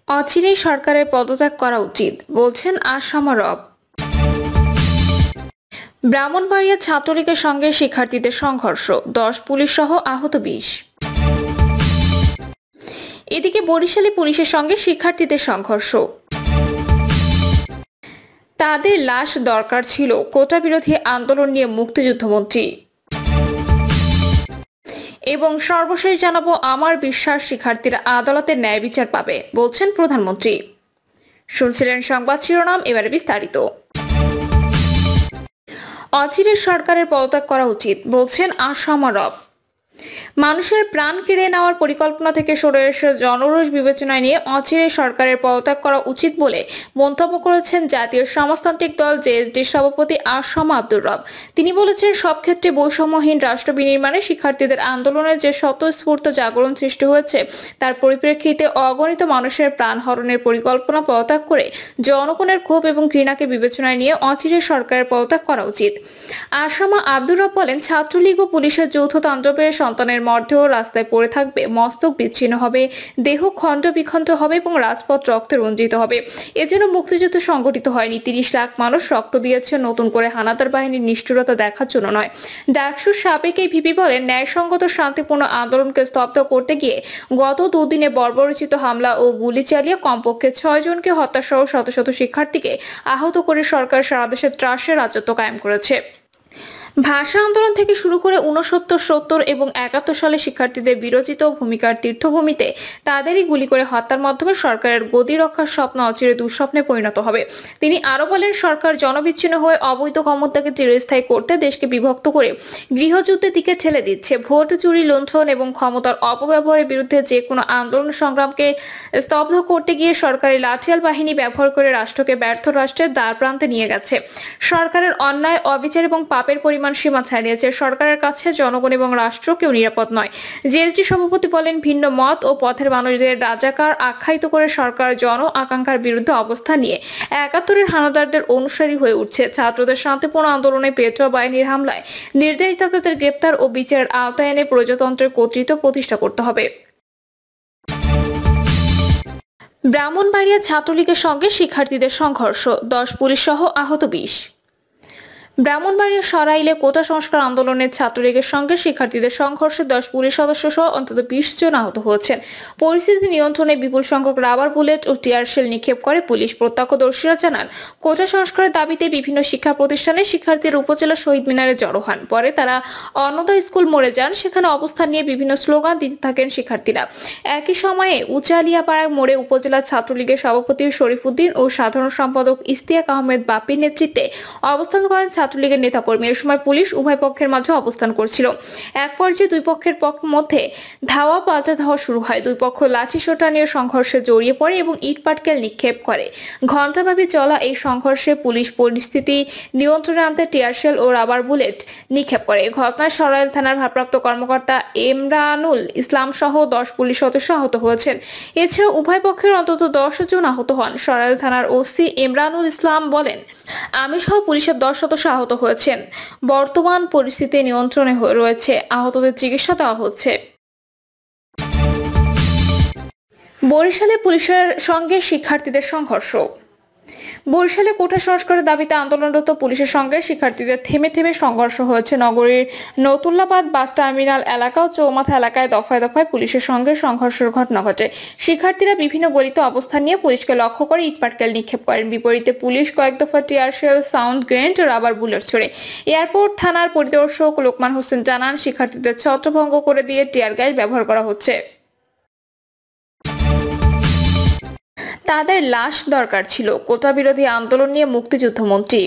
অচিরেই সরকারের পদত্যাগ করা উচিত বলছেন আসাম রব। ব্রাহ্মণবাড়িয়া ছাত্রলীগের সঙ্গে শিক্ষার্থীদের সংঘর্ষ, 10 পুলিশ সহ আহত 20। এদিকে বরিশালে পুলিশের সঙ্গে শিক্ষার্থীদের সংঘর্ষ, তাদের লাশ দরকার ছিল, কোটা বিরোধী আন্দোলন নিয়ে মুক্তিযুদ্ধমন্ত্রী। এবং সর্বশেষ জানাবো, আমার বিশ্বাস শিক্ষার্থীরা আদালতে ন্যায় বিচার পাবে বলছেন প্রধানমন্ত্রী। শুনছিলেন সংবাদ শিরোনাম, এবারে বিস্তারিত। অচিরে সরকারের পদত্যাগ করা উচিত বলছেন আসাম রব। মানুষের প্রাণ কেড়ে নেওয়ার পরিকল্পনা থেকে সরে এসে জনরোষ বিবেচনায় নিয়ে অচিরে সরকারের পদত্যাগ করা উচিত বলে মন্তব্য করেছেন জাতীয় সমাজতান্ত্রিক দল জেএসডির সভাপতি আসাম আব্দুর রব। তিনি বলেছেন, সব ক্ষেত্রে বৈষম্যহীন রাষ্ট্র বিনির্মাণে শিক্ষার্থীদের আন্দোলনের যে স্বতঃস্ফূর্ত জাগরণ সৃষ্টি হয়েছে তার পরিপ্রেক্ষিতে অগণিত মানুষের প্রাণ হরণের পরিকল্পনা পদত্যাগ করে জনগণের ক্ষোভ এবং ঘৃণাকে বিবেচনায় নিয়ে অচিরে সরকারের পদত্যাগ করা উচিত। আসাম আব্দুর রব বলেন, ছাত্রলীগ ও পুলিশের যৌথ তাণ্ডবে সন্তানের মর্দেহ রাস্তায় পড়ে থাকবে, মস্তক বিচ্ছিন্ন হবে, দেহ খণ্ড বিখণ্ড হবে এবং রাজপথ রক্তে রঞ্জিত হবে। এজন্য মুক্তিযুদ্ধ সংগঠিত হয়নি। 30 লাখ মানুষ রক্ত দিয়েছে নতুন করে হানাদার বাহিনীর নিষ্ঠুরতা দেখার জন্য নয়। ডাকসুর সাবেক এই ভিপি বলেন, ন্যায়সঙ্গত শান্তিপূর্ণ আন্দোলনকে স্তব্ধ করতে গিয়ে গত দুদিনে বর্বরচিত হামলা ও গুলি চালিয়ে কমপক্ষে 6 জনকে হত্যা সহ শত শত শিক্ষার্থীকে আহত করে সরকার সারা দেশে ত্রাসের রাজত্ব কায়েম করেছে। ভাষা আন্দোলন থেকে শুরু করে 69, 70 এবং 71 সালে শিক্ষার্থীদের বিরোচিত ভূমিকার তীর্থভূমিতে তাদেরই গুলি করে হত্যার মাধ্যমে সরকারের গদি রক্ষার স্বপ্ন অচিরে দুঃস্বপ্নে পরিণত হবে। তিনি আরো বলেন, সরকার জনবিচ্ছিন্ন হয়ে অবৈধ ক্ষমতাকে চিরস্থায়ী করতে দেশকে বিভক্ত করে গৃহযুদ্ধের দিকে ঠেলে দিচ্ছে। ভোট চুরি, লুণ্ঠন এবং ক্ষমতার অপব্যবহারের বিরুদ্ধে যে কোনো আন্দোলন সংগ্রামকে স্তব্ধ করতে গিয়ে সরকারি লাঠিয়াল বাহিনী ব্যবহার করে রাষ্ট্রকে ব্যর্থ রাষ্ট্রের দ্বার প্রান্তে নিয়ে গেছে। সরকারের অন্যায়, অবিচার এবং পাপের পরিমাণ সীমা ছাড়িয়েছে। সরকারের কাছে জনগণ এবং রাষ্ট্র কেউ নিরাপদ নয়। জেএসডি সভাপতি বলেন, ভিন্ন মত ও পথের মানুষদের রাজাকার আখ্যায়িত করে সরকার জন আকাঙ্ক্ষার বিরুদ্ধে অবস্থান নিয়ে 71-এর হানাদারদের অনুসারী হয়ে উঠছে। ছাত্রদের শান্তিপূর্ণ আন্দোলনে পেট্রোল বাহিনীর হামলায় নির্দেশদাতাদের গ্রেপ্তার ও বিচারের আওতায় এনে প্রজাতন্ত্রের কর্তৃত্ব প্রতিষ্ঠা করতে হবে। ব্রাহ্মণবাড়িয়া ছাত্রলীগের সঙ্গে শিক্ষার্থীদের সংঘর্ষ, 10 পুলিশ সহ আহত 20। ব্রাহ্মণবাড়িয়া সরাইলে কোটা সংস্কার আন্দোলনের ছাত্রলীগের সঙ্গে শিক্ষার্থীদের সংঘর্ষে 10 পুলিশ সদস্য সহ অন্তত 20 জন আহত হয়েছেন। পরিস্থিতি নিয়ন্ত্রণে বিপুল সংখ্যক রাবার বুলেট ও টিয়ার শেল নিক্ষেপ করে পুলিশ। প্রত্যক্ষদর্শীরা জানান, কোটা সংস্কারের দাবিতে বিভিন্ন শিক্ষা প্রতিষ্ঠানে শিক্ষার্থীরা উপজেলা শহীদ মিনারে জড়ো হন। পরে তারা অন্নদা স্কুল মোড়ে যান। সেখানে অবস্থান নিয়ে বিভিন্ন স্লোগান দিতে থাকেন শিক্ষার্থীরা। একই সময়ে উচালিয়াপাড়া মোড়ে উপজেলা ছাত্রলীগের সভাপতি শরীফ উদ্দিন ও সাধারণ সম্পাদক ইশতিয়াক আহমেদ বাপির নেতৃত্বে অবস্থান করেন ছাত্রলীগের নেতাকর্মী। এ সময় পুলিশ উভয় পক্ষের মাঝে অবস্থান করছিল। এক পর্যায়ে দুই পক্ষের মধ্যে ধাওয়া পাল্টা ধাওয়া শুরু হয়। দুই পক্ষ লাঠি সোঁটা নিয়ে সংঘর্ষে জড়িয়ে পড়ে এবং ইট পাটকেল নিক্ষেপ করে। ঘণ্টাব্যাপী চলা এই সংঘর্ষে পুলিশ পরিস্থিতি নিয়ন্ত্রণে আনতে টিয়ারশেল ও রাবার বুলেট নিক্ষেপ করে। ঘটনায় সরাইল থানার ভারপ্রাপ্ত কর্মকর্তা ইমরানুল ইসলাম সহ 10 পুলিশ সদস্য আহত হয়েছেন। এছাড়া উভয় পক্ষের অন্তত 10 জন আহত হন। সরাইল থানার ওসি ইমরানুল ইসলাম বলেন, আমি সহ পুলিশের 10 সদস্য আহত হয়েছেন। বর্তমান পরিস্থিতি নিয়ন্ত্রণে রয়েছে। আহতদের চিকিৎসা দেওয়া হচ্ছে। বরিশালে পুলিশের সঙ্গে শিক্ষার্থীদের সংঘর্ষ। বরিশালে কোটা সংস্কারের দাবিতে আন্দোলনরত পুলিশের সঙ্গে শিক্ষার্থীদের থেমে থেমে সংঘর্ষ হয়েছে। নগরীর নতুল্লাবাদ বাস টার্মিনাল এলাকা ও চৌমাথা এলাকায় দফায় দফায় পুলিশের সঙ্গে সংঘর্ষের ঘটনা ঘটে। শিক্ষার্থীরা বিভিন্ন গলিতে অবস্থান নিয়ে পুলিশকে লক্ষ্য করে ইটপাটকেল নিক্ষেপ করেন। বিপরীতে পুলিশ কয়েক দফা টিয়ার শেল, সাউন্ড গ্রেনেড ও রাবার বুলেট ছোড়ে। এয়ারপোর্ট থানার পরিদর্শক লোকমান হোসেন জানান, শিক্ষার্থীদের ছত্রভঙ্গ করে দিয়ে টিয়ার গ্যাস ব্যবহার করা হচ্ছে। তাদের লাশ দরকার ছিল, কোটা বিরোধী আন্দোলন নিয়ে মুক্তিযুদ্ধমন্ত্রী।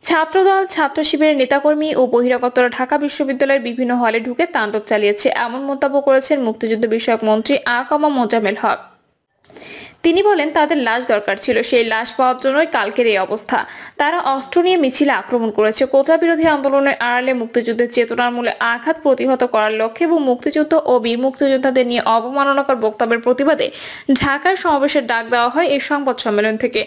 ছাত্রদল, ছাত্র শিবিরের নেতাকর্মী ও বহিরাগতরা ঢাকা বিশ্ববিদ্যালয়ের বিভিন্ন হলে ঢুকে তাণ্ডব চালিয়েছে, এমন মন্তব্য করেছেন মুক্তিযুদ্ধ বিষয়ক মন্ত্রী আ ক ম মোজাম্মেল হক। তিনি বলেন তাদের লাশ দরকার ছিল, সেই লাশ পাওয়ার জন্যই কালকের এই অবস্থা। তারা অস্ত্র নিয়ে মিছিলে আক্রমণ করেছে। কোটা বিরোধী আন্দোলনের আড়ালে মুক্তিযুদ্ধের চেতনার মূলে আঘাত প্রতিহত করার লক্ষ্যে এবং মুক্তিযুদ্ধ ও বীর মুক্তিযোদ্ধাদের নিয়ে অবমাননাকর বক্তব্যের প্রতিবাদে ঢাকায় সমাবেশের ডাক দেওয়া হয় এই সংবাদ সম্মেলন থেকে।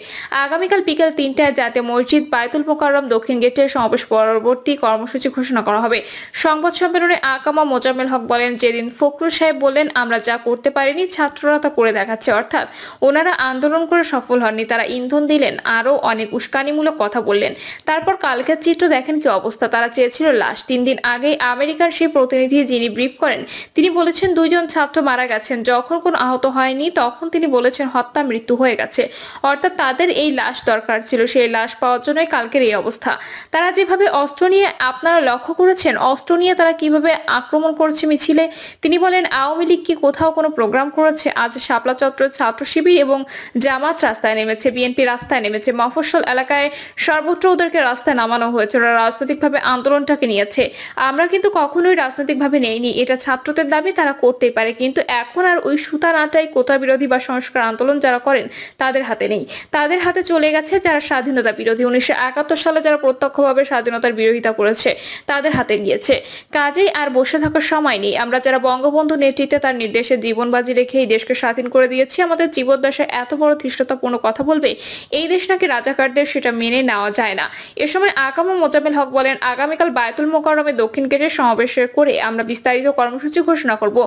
আগামীকাল বিকেল 3টায় জাতীয় মসজিদ বায়তুল মোকাররম দক্ষিণ গেটে সমাবেশ পরবর্তী কর্মসূচি ঘোষণা করা হবে। সংবাদ সম্মেলনে আকামা মোজাম্মেল হক বলেন, যেদিন ফখরুল সাহেব বললেন আমরা যা করতে পারিনি ছাত্ররা তা করে দেখাচ্ছে, অর্থাৎ ওনারা আন্দোলন করে সফল হননি, তারা ইন্ধন দিলেন, আরো অনেক উস্কানিমূলক কথা বললেন। তারপর কালকের চিত্র দেখেন কি অবস্থা। তারা চেয়েছিল লাশ। 3 দিন আগে আমেরিকার সেই প্রতিনিধি যিনি ব্রিফ করেন তিনি বলেছেন 2 জন ছাত্র মারা গেছেন, যখন কোন আহত হয়নি তখন তিনি বলেছেন হত্যা মৃত্যু হয়ে গেছে, অর্থাৎ তাদের এই লাশ দরকার ছিল। সেই লাশ পাওয়ার জন্যই কালকের এই অবস্থা। তারা যেভাবে অস্ত্র নিয়ে, আপনারা লক্ষ্য করেছেন অস্ত্র নিয়ে তারা কিভাবে আক্রমণ করছে মিছিলে। তিনি বলেন আওয়ামী লীগ কি কোথাও কোনো প্রোগ্রাম করেছে? আজ শাপলা চত্বর ছাত্র শিবির এবং জামাত রাস্তায় নেমেছে, বিএনপি রাস্তায় নেমেছে, মফস্বল এলাকায় সর্বত্র ওদেরকে রাস্তায় নামানো হয়েছে। ওরা রাজনৈতিকভাবে আন্দোলনটাকে নিয়েছে। আমরা কিন্তু কখনোই রাজনৈতিকভাবে নেইনি। এটা ছাত্রদের দাবি, তারা করতেই পারে, কিন্তু এখন আর ওই সুতা নাটাই কোটা বিরোধী বা সংস্কার আন্দোলন যারা করেন তাদের হাতে নেই। তাদের হাতে চলে গেছে যারা স্বাধীনতা বিরোধী, 1971 সালে যারা প্রত্যক্ষভাবে স্বাধীনতার বিরোধিতা করেছে তাদের হাতে গিয়েছে। কাজেই আর বসে থাকার সময় নেই। আমরা যারা বঙ্গবন্ধু নেতৃত্বে তার নির্দেশে জীবন বাজি রেখে এই দেশকে স্বাধীন করে দিয়েছি, আমাদের জীবদ্দশায় এত বড় ধৃষ্টতাপূর্ণ কথা বলবে এই দেশ নাকি রাজাকারদের, সেটা মেনে নেওয়া যায় না। এ সময় আকামা মোজাম্মেল হক বলেন আগামীকাল বায়তুল মোকাররমে দক্ষিণ গেটে সমাবেশ করে আমরা বিস্তারিত কর্মসূচি ঘোষণা করব।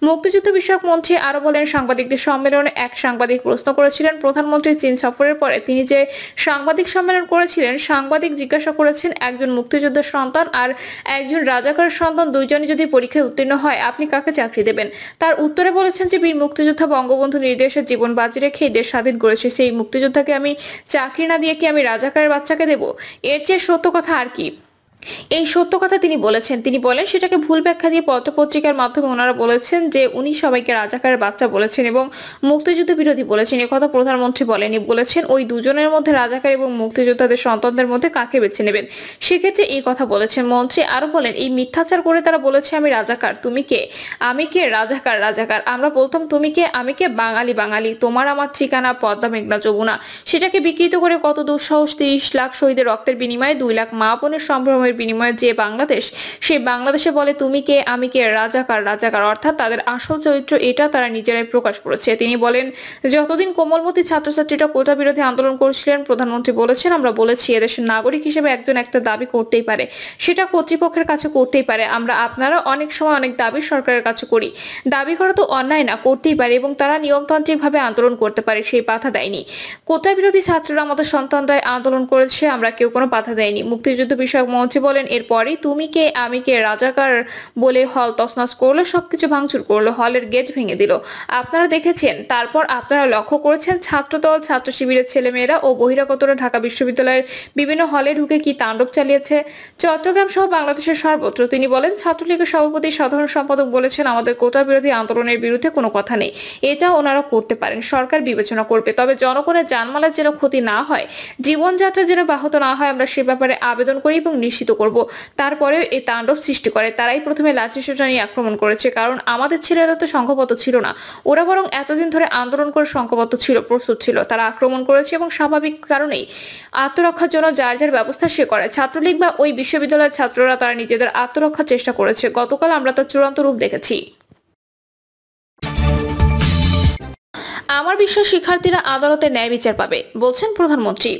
মুক্তিযুদ্ধ বিষয়ক মন্ত্রী আরো বলেন, সাংবাদিকদের সম্মেলনে এক সাংবাদিক প্রশ্ন করেছিলেন প্রধানমন্ত্রী চীন সফরের পরে তিনি যে সাংবাদিক সম্মেলন করেছিলেন, সাংবাদিক জিজ্ঞাসা করেছেন একজন মুক্তিযোদ্ধার সন্তান আর একজন রাজাকার সন্তান দুইজনই যদি পরীক্ষায় উত্তীর্ণ হয় আপনি কাকে চাকরি দেবেন? তার উত্তরে বলেছেন যে বীর মুক্তিযোদ্ধা বঙ্গবন্ধু নির্দেশে জীবন বাজি রেখে এই দেশ স্বাধীন করেছে, সেই মুক্তিযোদ্ধাকে আমি চাকরি না দিয়ে কি আমি রাজাকারের বাচ্চাকে দেব? এর চেয়ে সত্য কথা আর কি? এই সত্য কথা তিনি বলেছেন। তিনি বলেন সেটাকে ভুল ব্যাখ্যা দিয়ে পত্রপত্রিকার মাধ্যমে ওনারা বলেছেন যে উনি সবাইকে রাজাকারের বাচ্চা বলেছেন এবং মুক্তিযুদ্ধ বিরোধী বলেছেন। একথা প্রধানমন্ত্রী বলেনি। বলেছেন ওই দুজনের মধ্যে রাজাকার এবং মুক্তিযোদ্ধাদের সন্তানদের মধ্যে কাকে বেছে নেবেন, সেক্ষেত্রে এই কথা বলেছেন। মন্ত্রী আরো বলেন এই মিথ্যাচার করে তারা বলেছে আমি রাজাকার। তুমি কে? আমি কে? রাজাকার রাজাকার। আমরা বলতাম তুমি কে? আমি কে? বাঙালি বাঙালি। তোমার আমার ঠিকানা পদ্মা মেঘনা যমুনা। সেটাকে বিকৃত করে কত দুঃসাহস! 30 লাখ শহীদের রক্তের বিনিময়ে 2 লাখ মা বোনের সম্ভ্রমের বিনিময়ে যে বাংলাদেশ, সেই বাংলাদেশে বলে তুমি কে আমি কে? রাজাকার রাজাকার। অর্থাৎ তাদের আসল চরিত্র এটা তারা নিজেরাই প্রকাশ করেছে। তিনি বলেন যতদিন কোমলমতি ছাত্রছাত্রীরা কোটা বিরোধী আন্দোলন করছিলেন প্রধানমন্ত্রী বলেছেন আমরা বলেছি এদেশের নাগরিক হিসেবে একজন একটা দাবি করতেই পারে, সেটা কর্তৃপক্ষের কাছে করতেই পারে। আমরা আপনারা অনেক সময় অনেক দাবি সরকারের কাছে করি। দাবি করা তো অন্যায় না, করতেই পারে এবং তারা নিয়মতান্ত্রিক ভাবে আন্দোলন করতে পারে, সেই বাধা দেয়নি। কোটা বিরোধী ছাত্ররা আমাদের সন্তানরাই আন্দোলন করেছে, আমরা কেউ কোনো বাধা দেয়নি। মুক্তিযুদ্ধ বিষয়ক মন্ত্রী বলেন এরপরে তুমি কে আমি কে রাজাকার বলে হল তছনছ করলো, সবকিছু ভাঙচুর করলো, হলের গেট ভেঙে দিল। আপনারা দেখেছেন। তারপর আপনারা লক্ষ্য করেছেন ছাত্রদল ছাত্র শিবিরের ছেলেমেয়েরা ও বহিরাগতরা ঢাকা বিশ্ববিদ্যালয়ের বিভিন্ন হলে ঢুকে কি তাণ্ডব চালিয়েছে চট্টগ্রাম সহ বাংলাদেশের সর্বত্র। তিনি বলেন ছাত্রলীগের সভাপতি সাধারণ সম্পাদক বলেছেন আমাদের কোটা বিরোধী আন্দোলনের বিরুদ্ধে কোনো কথা নেই, এটা ওনারা করতে পারেন, সরকার বিবেচনা করবে, তবে জনগণের জানমালের যেন ক্ষতি না হয়, জীবনযাত্রা যেন ব্যাহত না হয় আমরা সে ব্যাপারে আবেদন করি এবং নিশ্চিত করব। তারপরেও এই তাণ্ডব সৃষ্টি করে। তারাই প্রথমে লাঠিসোঁটা নিয়ে আক্রমণ করেছে, কারণ আমাদের ছেলেরা তো সংঘবদ্ধ ছিল না, ওরা বরং এতদিন ধরে আন্দোলন করে সংঘবদ্ধ ছিল, প্রস্তুত ছিল। তারা আক্রমণ করেছে এবং স্বাভাবিক কারণেই আত্মরক্ষার জন্য যার যার ব্যবস্থা সে করে। ছাত্রলীগ বা ওই বিশ্ববিদ্যালয়ের ছাত্ররা তারা নিজেদের আত্মরক্ষার চেষ্টা করেছে। গতকাল আমরা তার চূড়ান্ত রূপ দেখেছি। আমার বিশ্বাস শিক্ষার্থীরা আদালতে ন্যায় বিচার পাবে, বলছেন প্রধানমন্ত্রী।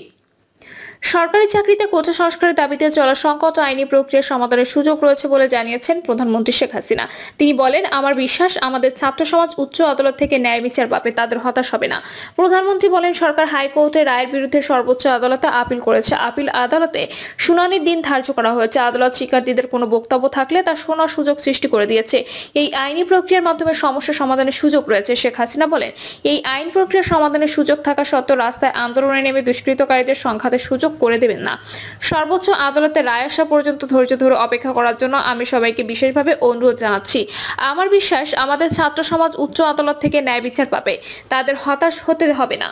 সরকারি চাকরিতে কোটা সংস্কারের দাবিতে চলা সংকট আইনি প্রক্রিয়া সমাধানের সুযোগ রয়েছে বলে জানিয়েছেন প্রধানমন্ত্রী শেখ হাসিনা। তিনি বলেন আমার বিশ্বাস আমাদের ছাত্র সমাজ উচ্চ আদালত থেকে ন্যায় বিচার পাবে, তাদের হতাশ হবে না। প্রধানমন্ত্রী বলেন সরকার হাইকোর্টের রায়ের বিরুদ্ধে সর্বোচ্চ আদালতে আপিল করেছে। আপিল আদালতে শুনানির দিন ধার্য করা হয়েছে। আদালত শিক্ষার্থীদের কোনো বক্তব্য থাকলে তা শোনার সুযোগ সৃষ্টি করে দিয়েছে। এই আইনি প্রক্রিয়ার মাধ্যমে সমস্যা সমাধানের সুযোগ রয়েছে। শেখ হাসিনা বলেন এই আইন প্রক্রিয়া সমাধানের সুযোগ থাকা সত্ত্বেও রাস্তায় আন্দোলনে নেমে দুষ্কৃতকারীদের সংঘাতের সুযোগ করে দেবেন না। সর্বোচ্চ আদালতে রায় আসা পর্যন্ত ধৈর্য ধরে অপেক্ষা করার জন্য আমি সবাইকে বিশেষভাবে অনুরোধ জানাচ্ছি। আমার বিশ্বাস আমাদের ছাত্র সমাজ উচ্চ আদালত থেকে ন্যায় বিচার পাবে, তাদের হতাশ হতে হবে না।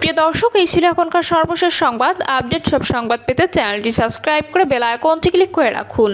প্রিয় দর্শক, এই ছিল এখনকার সর্বশেষ সংবাদ। আপডেট সব সংবাদ পেতে চ্যানেলটি সাবস্ক্রাইব করে বেল আইকনটি ক্লিক করে রাখুন।